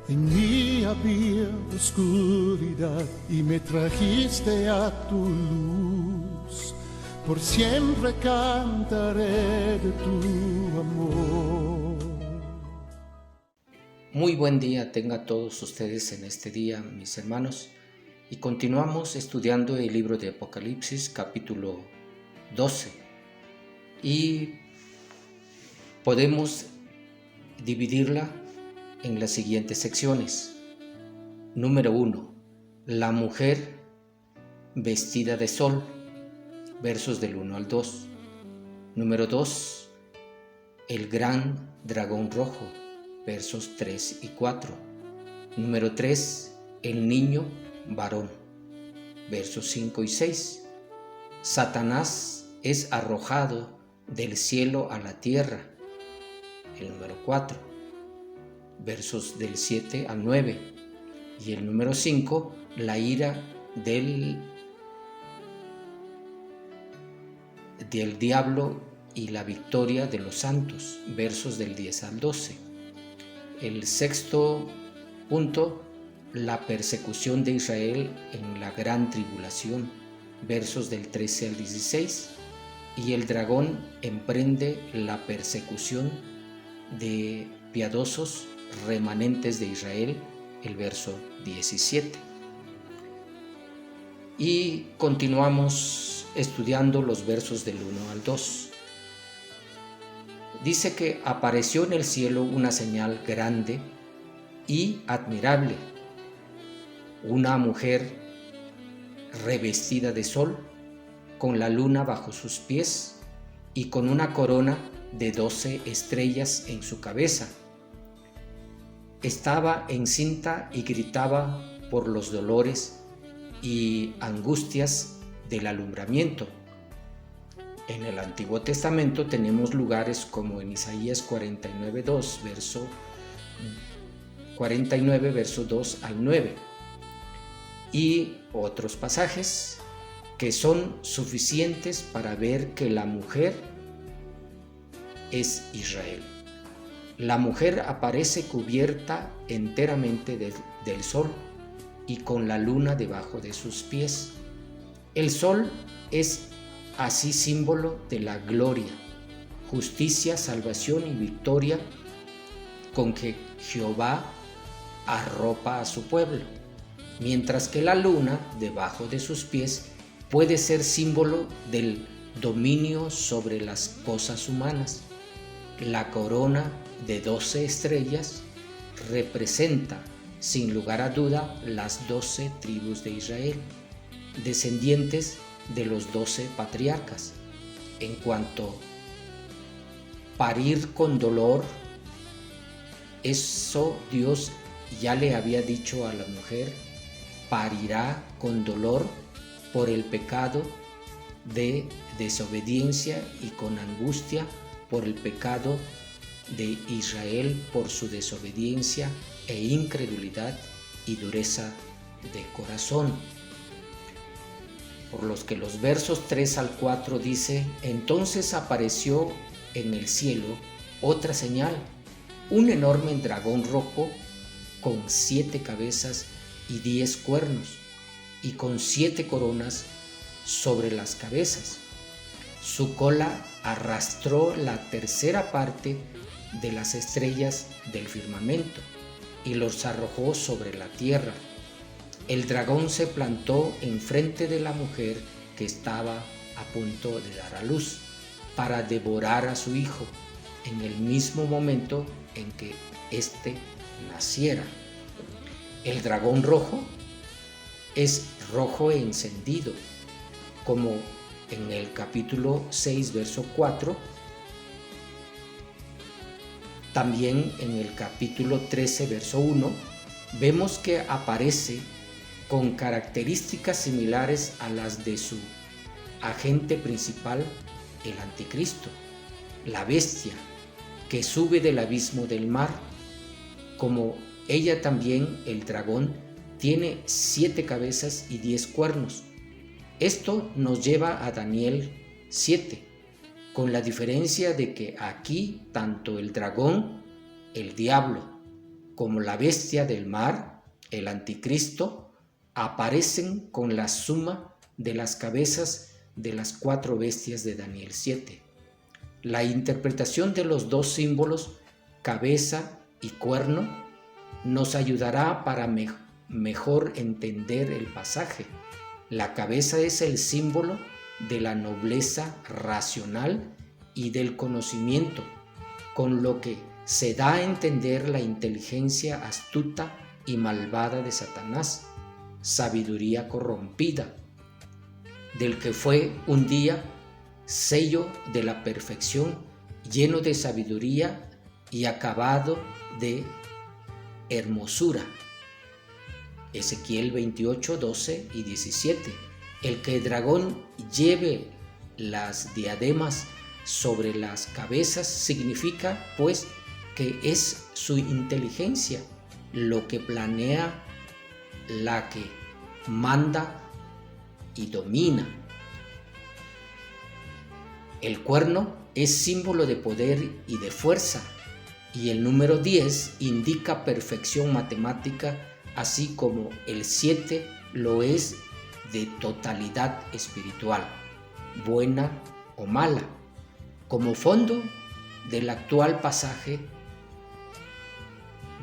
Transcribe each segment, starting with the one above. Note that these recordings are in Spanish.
En mí había oscuridad y me trajiste a tu luz. Por siempre cantaré de tu amor. Muy buen día tengan todos ustedes en este día, mis hermanos. Y continuamos estudiando el libro de Apocalipsis, capítulo 12. Y podemos dividirla en las siguientes secciones. Número 1. La mujer vestida de sol, versos del 1 al 2. Número 2. El gran dragón rojo, versos 3 y 4. Número 3. El niño varón, versos 5 y 6. Satanás es arrojado del cielo a la tierra, el número 4, versos del 7 al 9. Y el número 5, la ira del diablo y la victoria de los santos, versos del 10 al 12. El sexto punto, la persecución de Israel en la gran tribulación, versos del 13 al 16. Y el dragón emprende la persecución de piadosos remanentes de Israel, el verso 17. Y continuamos estudiando los versos del 1 al 2. Dice que apareció en el cielo una señal grande y admirable, una mujer revestida de sol, con la luna bajo sus pies y con una corona de 12 estrellas en su cabeza. Estaba encinta y gritaba por los dolores y angustias del alumbramiento. En el Antiguo Testamento tenemos lugares como en Isaías 49, verso 2 al 9, y otros pasajes que son suficientes para ver que la mujer es Israel. La mujer aparece cubierta enteramente del sol y con la luna debajo de sus pies. El sol es así símbolo de la gloria, justicia, salvación y victoria con que Jehová arropa a su pueblo, mientras que la luna debajo de sus pies puede ser símbolo del dominio sobre las cosas humanas. La corona de 12 estrellas representa, sin lugar a duda, las 12 tribus de Israel, descendientes de los 12 patriarcas. En cuanto parir con dolor, eso Dios ya le había dicho a la mujer, parirá con dolor por el pecado de desobediencia y con angustia por el pecado de Israel por su desobediencia e incredulidad y dureza de corazón. Por los que los versos 3 al 4 dice, entonces apareció en el cielo otra señal, un enorme dragón rojo con 7 cabezas y 10 cuernos, y con 7 coronas sobre las cabezas. Su cola arrastró la tercera parte de las estrellas del firmamento y los arrojó sobre la tierra. El dragón se plantó enfrente de la mujer que estaba a punto de dar a luz para devorar a su hijo en el mismo momento en que éste naciera. El dragón rojo es rojo encendido, como en el capítulo 6, verso 4, también en el capítulo 13, verso 1, vemos que aparece con características similares a las de su agente principal, el anticristo, la bestia que sube del abismo del mar. Como ella también, el dragón, tiene 7 cabezas y 10 cuernos. Esto nos lleva a Daniel 7, con la diferencia de que aquí tanto el dragón, el diablo como la bestia del mar, el anticristo, aparecen con la suma de las cabezas de las 4 bestias de Daniel 7. La interpretación de los 2 símbolos, cabeza y cuerno, nos ayudará para mejor entender el pasaje. La cabeza es el símbolo de la nobleza racional y del conocimiento, con lo que se da a entender la inteligencia astuta y malvada de Satanás, sabiduría corrompida, del que fue un día sello de la perfección, lleno de sabiduría y acabado de hermosura. Ezequiel 28, 12 y 17. El que el dragón lleve las diademas sobre las cabezas significa, pues, que es su inteligencia lo que planea, la que manda y domina. El cuerno es símbolo de poder y de fuerza, y el número 10 indica perfección matemática, así como el 7 lo es de totalidad espiritual, buena o mala. Como fondo del actual pasaje,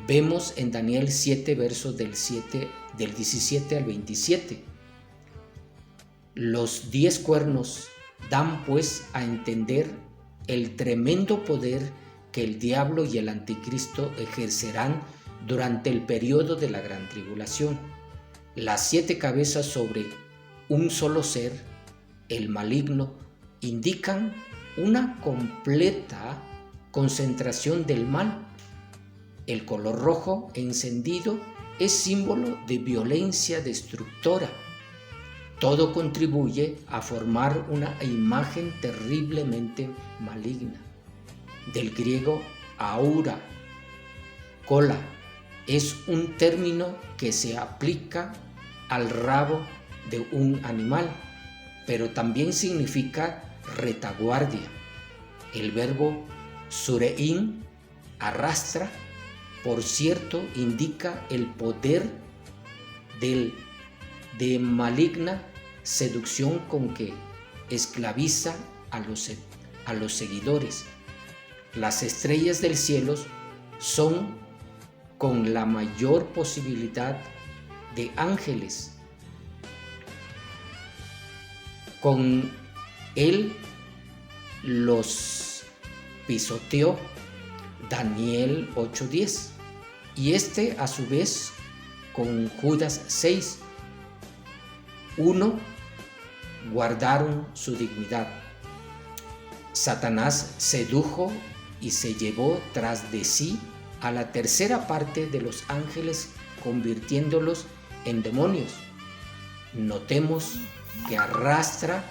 vemos en Daniel 7 versos del 17 al 27. Los 10 cuernos dan pues a entender el tremendo poder que el diablo y el anticristo ejercerán durante el periodo de la gran tribulación. Las 7 cabezas sobre un solo ser, el maligno, indican una completa concentración del mal. El color rojo encendido es símbolo de violencia destructora. Todo contribuye a formar una imagen terriblemente maligna. Del griego aura, cola, es un término que se aplica al rabo de un animal, pero también significa retaguardia. El verbo surein, arrastra, por cierto, indica el poder de maligna seducción con que esclaviza a los seguidores. Las estrellas del cielo son con la mayor posibilidad de ángeles. Con él los pisoteó Daniel 8:10 y este a su vez con Judas 6. Guardaron su dignidad. Satanás sedujo y se llevó tras de sí a la tercera parte de los ángeles, convirtiéndolos en demonios. Notemos que arrastra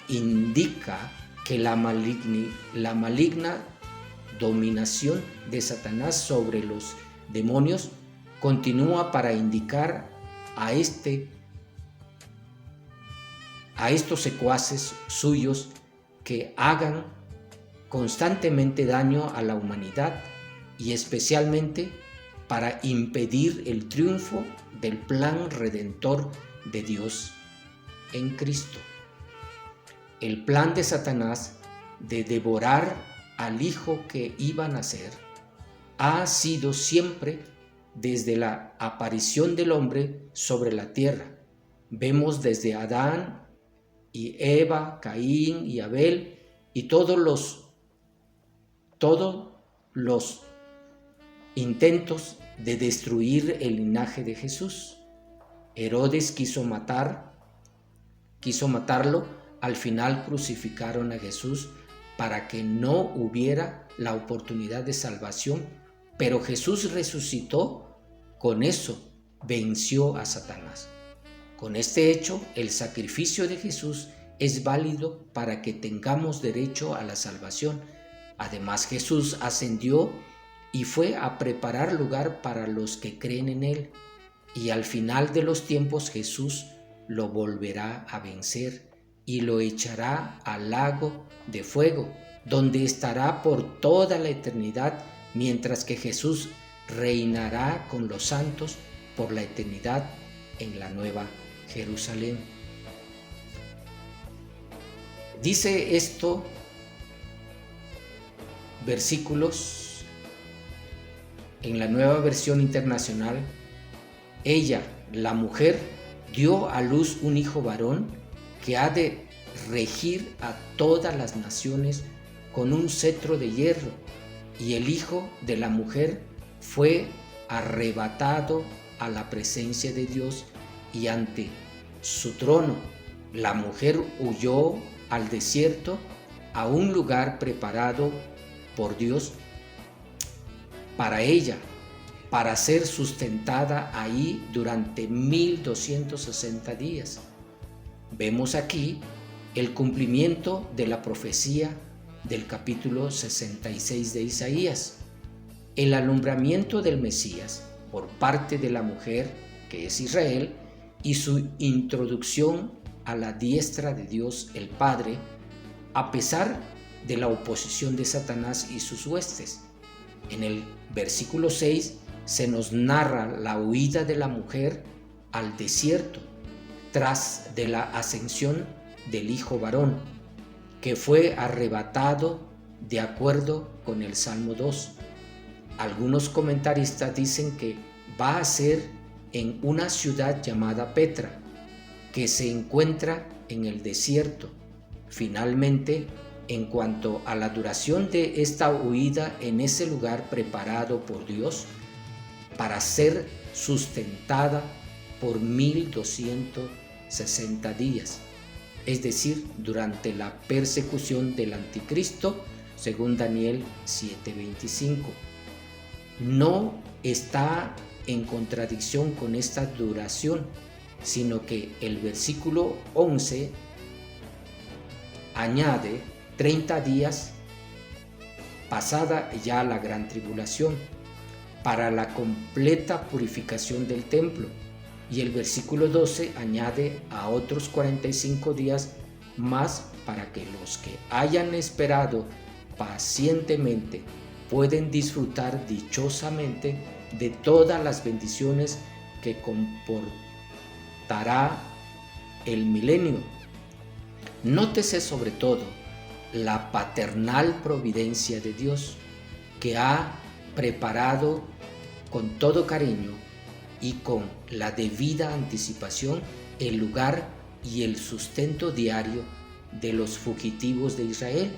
indica que la maligna dominación de Satanás sobre los demonios continúa para indicar a estos secuaces suyos que hagan constantemente daño a la humanidad y especialmente para impedir el triunfo del plan redentor de Dios en Cristo. El plan de Satanás de devorar al Hijo que iba a nacer ha sido siempre desde la aparición del hombre sobre la tierra. Vemos desde Adán y Eva, Caín y Abel y todos los intentos de destruir el linaje de Jesús. Herodes quiso matarlo, al final crucificaron a Jesús para que no hubiera la oportunidad de salvación, pero Jesús resucitó, con eso venció a Satanás. Con este hecho, el sacrificio de Jesús es válido para que tengamos derecho a la salvación. Además, Jesús ascendió y fue a preparar lugar para los que creen en Él. Y al final de los tiempos Jesús lo volverá a vencer y lo echará al lago de fuego, donde estará por toda la eternidad mientras que Jesús reinará con los santos por la eternidad en la Nueva Jerusalén. Dice esto versículos en la Nueva Versión Internacional: ella, la mujer, dio a luz un hijo varón que ha de regir a todas las naciones con un cetro de hierro, y el hijo de la mujer fue arrebatado a la presencia de Dios y ante su trono. La mujer huyó al desierto, a un lugar preparado por Dios para ella, para ser sustentada ahí durante 1260 días. Vemos aquí el cumplimiento de la profecía del capítulo 66 de Isaías, el alumbramiento del Mesías por parte de la mujer, que es Israel, y su introducción a la diestra de Dios el Padre, a pesar de la oposición de Satanás y sus huestes. En el versículo 6 se nos narra la huida de la mujer al desierto tras de la ascensión del hijo varón, que fue arrebatado de acuerdo con el Salmo 2. Algunos comentaristas dicen que va a ser en una ciudad llamada Petra, que se encuentra en el desierto. Finalmente, en cuanto a la duración de esta huida en ese lugar preparado por Dios para ser sustentada por 1260 días, es decir, durante la persecución del anticristo, según Daniel 7:25. No está en contradicción con esta duración, sino que el versículo 11 añade 30 días pasada ya la gran tribulación para la completa purificación del templo, y el versículo 12 añade a otros 45 días más para que los que hayan esperado pacientemente pueden disfrutar dichosamente de todas las bendiciones que comportará el milenio. Nótese sobre todo la paternal providencia de Dios, que ha preparado con todo cariño y con la debida anticipación el lugar y el sustento diario de los fugitivos de Israel.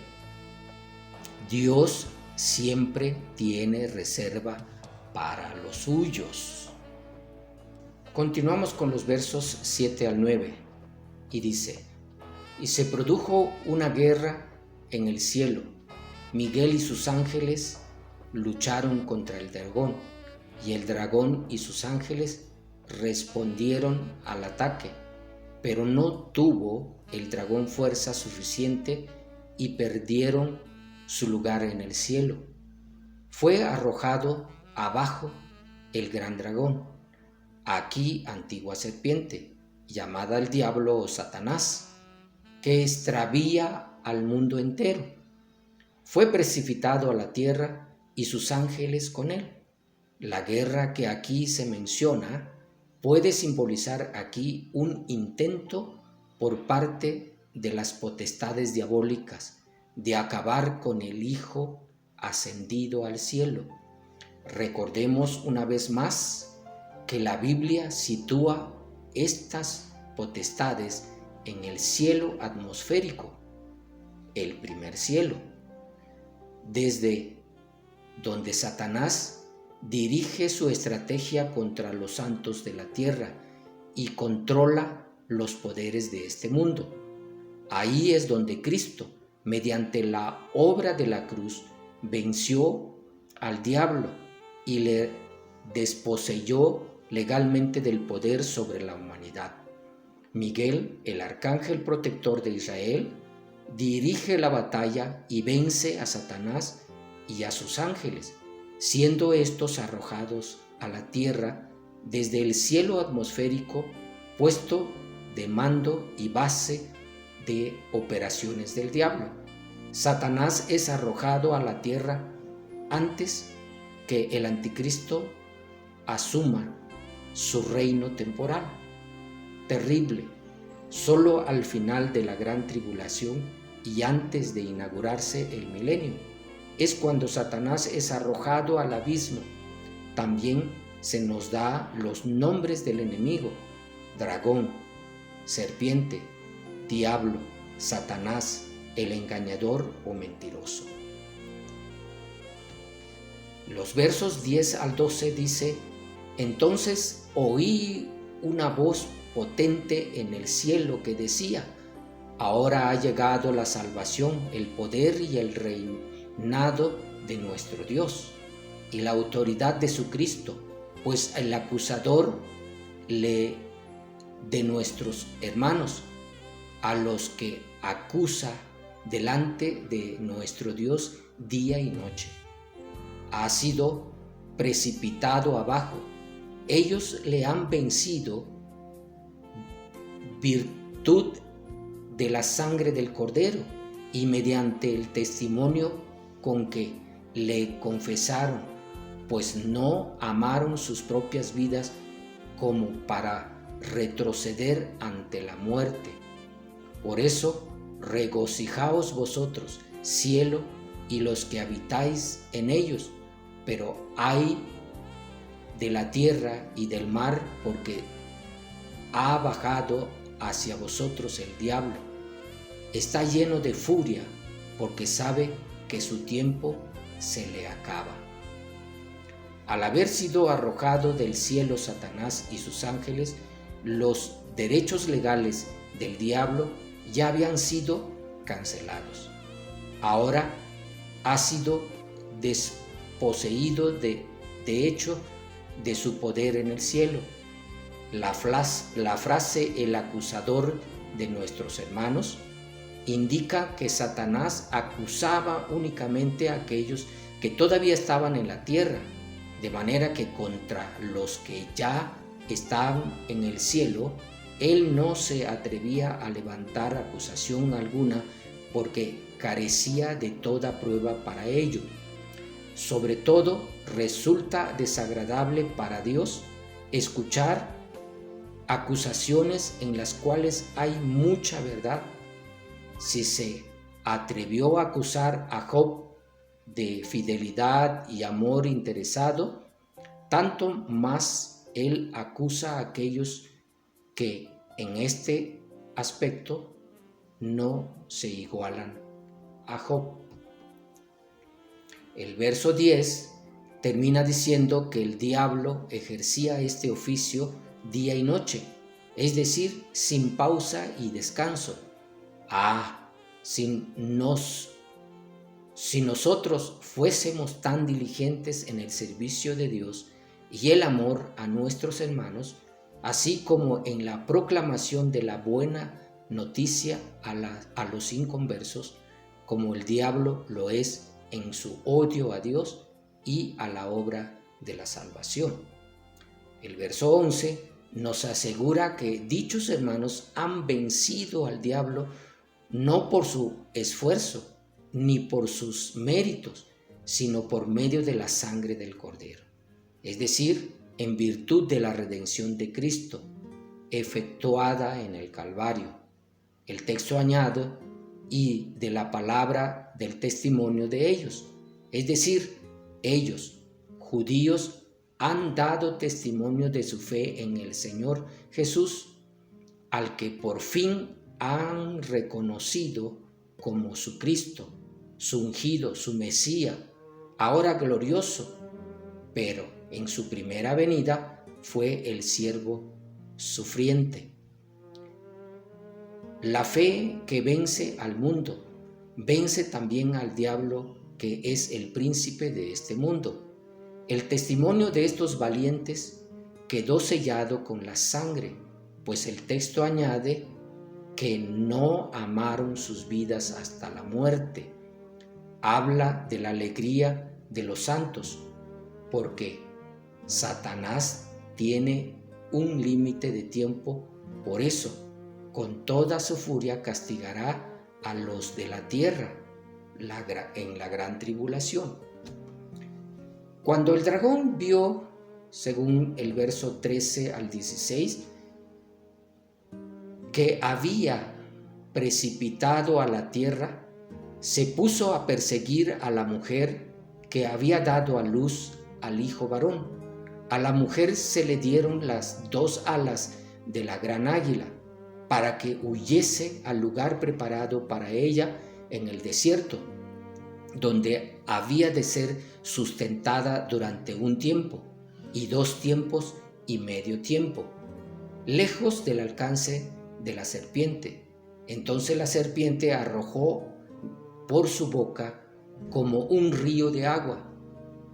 Dios siempre tiene reserva para los suyos. Continuamos con los versos 7 al 9 y dice: y se produjo una guerra en el cielo. Miguel y sus ángeles lucharon contra el dragón, y el dragón y sus ángeles respondieron al ataque, pero no tuvo el dragón fuerza suficiente y perdieron su lugar en el cielo. Fue arrojado abajo el gran dragón, aquí antigua serpiente, llamada el diablo o Satanás, que extravía al mundo entero. Fue precipitado a la tierra y sus ángeles con él. La guerra que aquí se menciona puede simbolizar aquí un intento por parte de las potestades diabólicas de acabar con el Hijo ascendido al cielo. Recordemos una vez más que la Biblia sitúa estas potestades en el cielo atmosférico, el primer cielo, desde donde Satanás dirige su estrategia contra los santos de la tierra y controla los poderes de este mundo. Ahí es donde Cristo, mediante la obra de la cruz, venció al diablo y le desposeyó legalmente del poder sobre la humanidad. Miguel, el arcángel protector de Israel, dirige la batalla y vence a Satanás y a sus ángeles, siendo estos arrojados a la tierra desde el cielo atmosférico, puesto de mando y base de operaciones del diablo. Satanás es arrojado a la tierra antes que el anticristo asuma su reino temporal, terrible, solo al final de la gran tribulación y antes de inaugurarse el milenio. Es cuando Satanás es arrojado al abismo. También se nos da los nombres del enemigo: dragón, serpiente, diablo, Satanás, el engañador o mentiroso. Los versos 10 al 12 dice: entonces oí una voz potente en el cielo que decía: ahora ha llegado la salvación, el poder y el reinado de nuestro Dios y la autoridad de su Cristo, pues el acusador de nuestros hermanos, a los que acusa delante de nuestro Dios día y noche, ha sido precipitado abajo. Ellos le han vencido virtud de la sangre del Cordero y mediante el testimonio con que le confesaron, pues no amaron sus propias vidas como para retroceder ante la muerte. Por eso, regocijaos vosotros, cielo, y los que habitáis en ellos, pero ay de la tierra y del mar, porque ha bajado hacia vosotros el diablo. Está lleno de furia, porque sabe que su tiempo se le acaba. Al haber sido arrojado del cielo Satanás y sus ángeles, los derechos legales del diablo ya habían sido cancelados. Ahora ha sido desposeído de hecho de su poder en el cielo. La frase "el acusador de nuestros hermanos" indica que Satanás acusaba únicamente a aquellos que todavía estaban en la tierra, de manera que contra los que ya estaban en el cielo, él no se atrevía a levantar acusación alguna porque carecía de toda prueba para ello. Sobre todo, resulta desagradable para Dios escuchar acusaciones en las cuales hay mucha verdad. Si se atrevió a acusar a Job de fidelidad y amor interesado, tanto más él acusa a aquellos que en este aspecto no se igualan a Job. El verso 10 termina diciendo que el diablo ejercía este oficio día y noche, es decir, sin pausa y descanso. Si nosotros fuésemos tan diligentes en el servicio de Dios y el amor a nuestros hermanos, así como en la proclamación de la buena noticia a los inconversos, como el diablo lo es en su odio a Dios y a la obra de la salvación. El verso 11 nos asegura que dichos hermanos han vencido al diablo no por su esfuerzo ni por sus méritos, sino por medio de la sangre del Cordero, es decir, en virtud de la redención de Cristo, efectuada en el Calvario. El texto añade: y de la palabra del testimonio de ellos, es decir, ellos, judíos, han dado testimonio de su fe en el Señor Jesús, al que por fin han reconocido como su Cristo, su ungido, su Mesías, ahora glorioso, pero en su primera venida fue el siervo sufriente. La fe que vence al mundo, vence también al diablo, que es el príncipe de este mundo. El testimonio de estos valientes quedó sellado con la sangre, pues el texto añade que no amaron sus vidas hasta la muerte. Habla de la alegría de los santos, porque Satanás tiene un límite de tiempo, por eso con toda su furia castigará a los de la tierra en la gran tribulación. Cuando el dragón vio, según el verso 13 al 16, que había precipitado a la tierra, se puso a perseguir a la mujer que había dado a luz al hijo varón. A la mujer se le dieron las 2 alas de la gran águila para que huyese al lugar preparado para ella en el desierto, donde había de ser sustentada durante 1 tiempo, y 2 tiempos y medio tiempo, lejos del alcance de la serpiente. Entonces la serpiente arrojó por su boca como un río de agua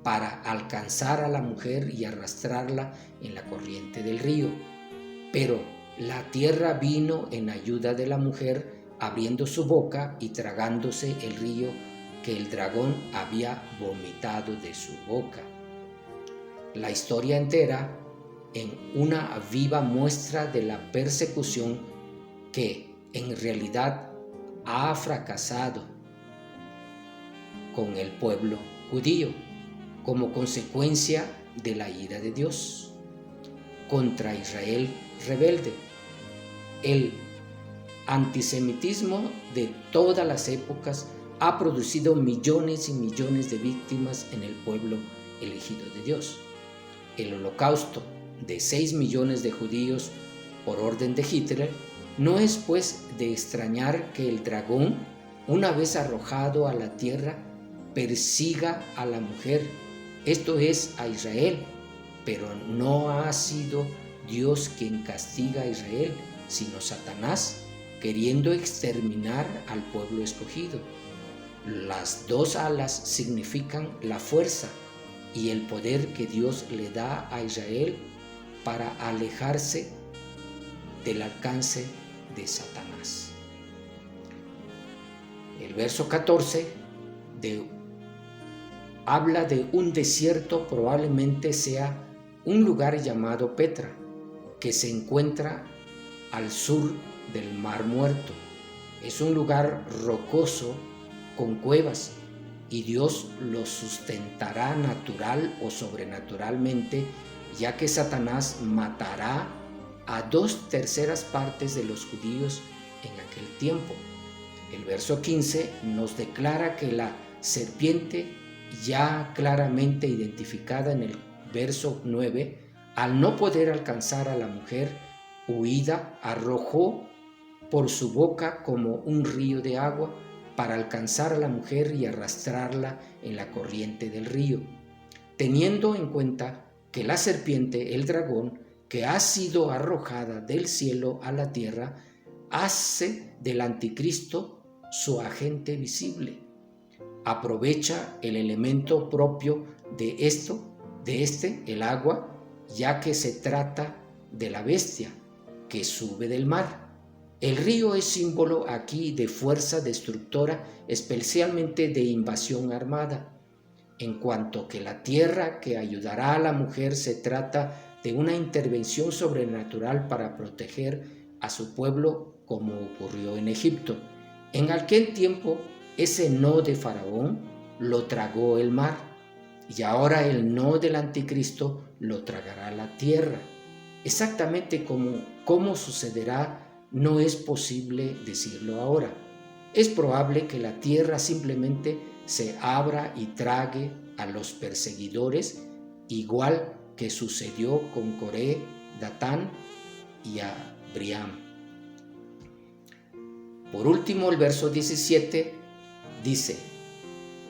para alcanzar a la mujer y arrastrarla en la corriente del río. Pero la tierra vino en ayuda de la mujer, abriendo su boca y tragándose el río que el dragón había vomitado de su boca. La historia entera en una viva muestra de la persecución que en realidad ha fracasado con el pueblo judío como consecuencia de la ira de Dios contra Israel rebelde. El antisemitismo de todas las épocas ha producido millones y millones de víctimas en el pueblo elegido de Dios. El holocausto de 6 millones de judíos por orden de Hitler no es pues de extrañar que el dragón, una vez arrojado a la tierra, persiga a la mujer, esto es, a Israel, pero no ha sido Dios quien castiga a Israel, sino Satanás, queriendo exterminar al pueblo escogido. Las 2 alas significan la fuerza y el poder que Dios le da a Israel para alejarse del alcance de Satanás. El verso 14 habla de un desierto, probablemente sea un lugar llamado Petra, que se encuentra al sur del Mar Muerto. Es un lugar rocoso con cuevas, y Dios lo sustentará natural o sobrenaturalmente, ya que Satanás matará a 2/3 partes de los judíos en aquel tiempo. El verso 15 nos declara que la serpiente, ya claramente identificada en el verso 9, al no poder alcanzar a la mujer huida, arrojó por su boca como un río de agua para alcanzar a la mujer y arrastrarla en la corriente del río, teniendo en cuenta que la serpiente, el dragón, que ha sido arrojada del cielo a la tierra, hace del anticristo su agente visible. Aprovecha el elemento propio de el agua, ya que se trata de la bestia que sube del mar. El río es símbolo aquí de fuerza destructora, especialmente de invasión armada. En cuanto que la tierra que ayudará a la mujer se trata de una intervención sobrenatural para proteger a su pueblo, como ocurrió en Egipto. En aquel tiempo, ese no de Faraón lo tragó el mar, y ahora el no del anticristo lo tragará la tierra. Exactamente cómo sucederá no es posible decirlo ahora. Es probable que la tierra simplemente se abra y trague a los perseguidores, igual que sucedió con Coré, Datán y Abiram. Por último, el verso 17 dice: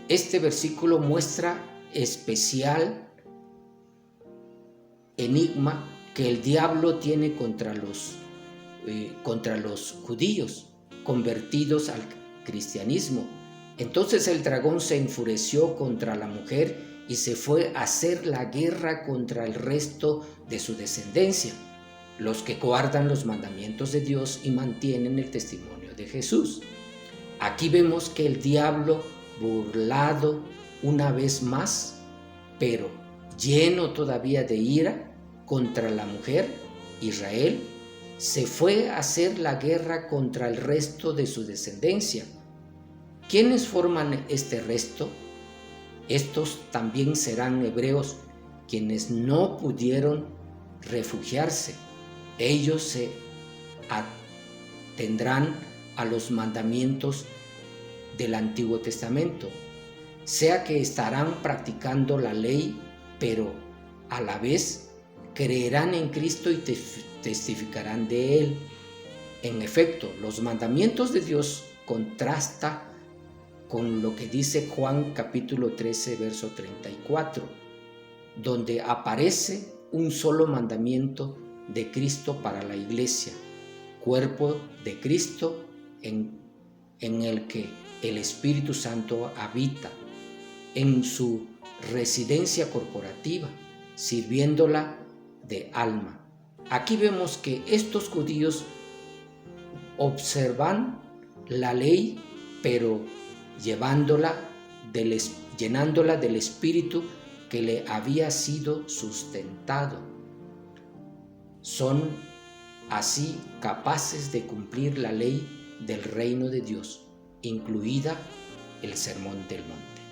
este versículo muestra especial enigma que el diablo tiene contra los judíos convertidos al cristianismo. Entonces el dragón se enfureció contra la mujer y se fue a hacer la guerra contra el resto de su descendencia, los que guardan los mandamientos de Dios y mantienen el testimonio de Jesús. Aquí vemos que el diablo, burlado una vez más, pero lleno todavía de ira contra la mujer, Israel, se fue a hacer la guerra contra el resto de su descendencia. ¿Quiénes forman este resto? Estos también serán hebreos quienes no pudieron refugiarse. Ellos se atendrán a los mandamientos del Antiguo Testamento, sea que estarán practicando la ley, pero a la vez creerán en Cristo y testificarán de Él. En efecto, los mandamientos de Dios contrastan con lo que dice Juan capítulo 13, verso 34, donde aparece un solo mandamiento de Cristo para la iglesia, cuerpo de Cristo en el que el Espíritu Santo habita, en su residencia corporativa, sirviéndola de alma. Aquí vemos que estos judíos observan la ley, pero llenándola del Espíritu que le había sido sustentado. Son así capaces de cumplir la ley del reino de Dios, incluida el Sermón del Monte.